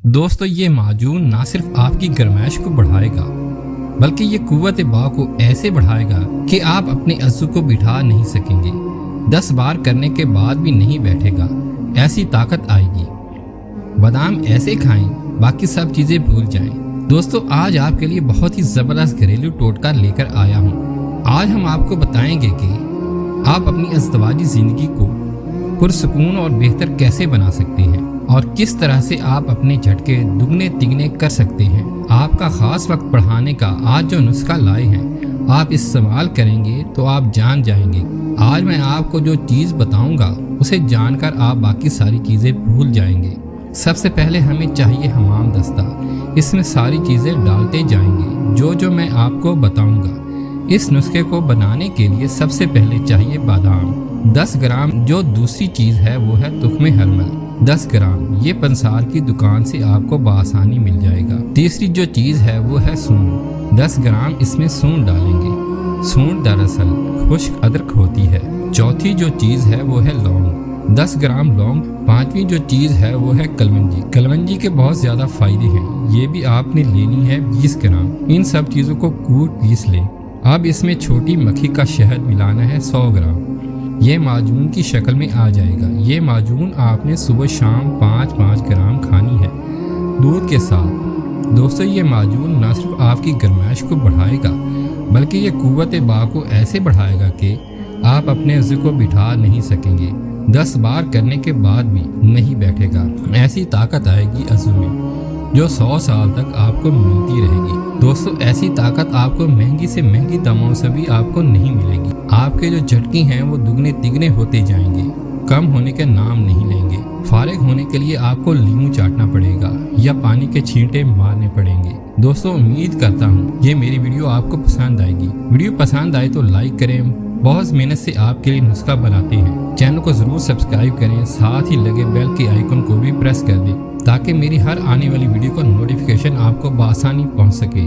दोस्तों ये माजून ना सिर्फ आपकी गर्माइश को बढ़ाएगा बल्कि ये कुव्वत बा को ऐसे बढ़ाएगा कि आप अपने अज़्ज़ू को बिठा नहीं सकेंगे। 10 बार करने के बाद भी नहीं बैठेगा, ऐसी ताकत आएगी। बादाम ऐसे खाएं बाकी सब चीज़ें भूल जाएं। दोस्तों आज आपके लिए बहुत ही ज़बरदस्त घरेलू टोटका लेकर आया हूँ। आज हम आपको बताएंगे कि आप अपनी अज़दवाजी ज़िंदगी को पुरसुकून और बेहतर कैसे बना सकते हैं और किस तरह से आप अपने झटके दुगने तिगने कर सकते हैं। आपका ख़ास वक्त बढ़ाने का आज जो नुस्खा लाए हैं आप इस्तेमाल करेंगे तो आप जान जाएंगे। आज मैं आपको जो चीज़ बताऊंगा उसे जानकर आप बाकी सारी चीज़ें भूल जाएंगे। सबसे पहले हमें चाहिए हमाम दस्ता। इसमें सारी चीज़ें डालते जाएंगे जो मैं आपको बताऊंगा। इस नुस्खे को बनाने के लिए सबसे पहले चाहिए बादाम 10 ग्राम। जो दूसरी चीज़ है वो है तुख्मे हरमल 10 ग्राम। ये पंसार की दुकान से आपको बआसानी मिल जाएगा। तीसरी जो चीज़ है वो है सूंड 10 ग्राम। इसमें सूंड डालेंगे। सूंड दरअसल खुश्क अदरक होती है। चौथी जो चीज़ है वो है लौंग 10 ग्राम लौंग। पांचवी जो चीज़ है वो है कलवंजी। कलवंजी के बहुत ज़्यादा फ़ायदे हैं, ये भी आपने लेनी है 20 ग्राम। इन सब चीज़ों को कूट पीस लें। अब इसमें छोटी मक्खी का शहद मिलाना है 100 ग्राम। ये माजून की शक्ल में आ जाएगा। ये माजून आपने सुबह शाम 5-5 ग्राम खानी है दूध के साथ। दोस्तों ये माजून न सिर्फ आपकी गर्माइश को बढ़ाएगा बल्कि ये कुव्वत बा को ऐसे बढ़ाएगा कि आप अपने अज़्ज़ू को बिठा नहीं सकेंगे। 10 बार करने के बाद भी नहीं बैठेगा। ऐसी ताकत आएगी अज़्ज़ू में जो 100 साल तक आपको मिलती रहेगी। दोस्तों ऐसी ताकत आपको महंगी से महंगी दवाओं से भी आपको नहीं मिलेगी। आपके जो झटके हैं वो दुगने तिगने होते जाएंगे, कम होने के नाम नहीं लेंगे। फारिग होने के लिए आपको लीमू चाटना पड़ेगा या पानी के छींटे मारने पड़ेंगे। दोस्तों उम्मीद करता हूँ ये मेरी वीडियो आपको पसंद आएगी। वीडियो पसंद आए तो लाइक करें। बहुत मेहनत से आपके लिए नुस्खा बनाते हैं। चैनल को ज़रूर सब्सक्राइब करें, साथ ही लगे बेल के आइकन को भी प्रेस कर दें ताकि मेरी हर आने वाली वीडियो का नोटिफिकेशन आपको बआसानी पहुंच सके।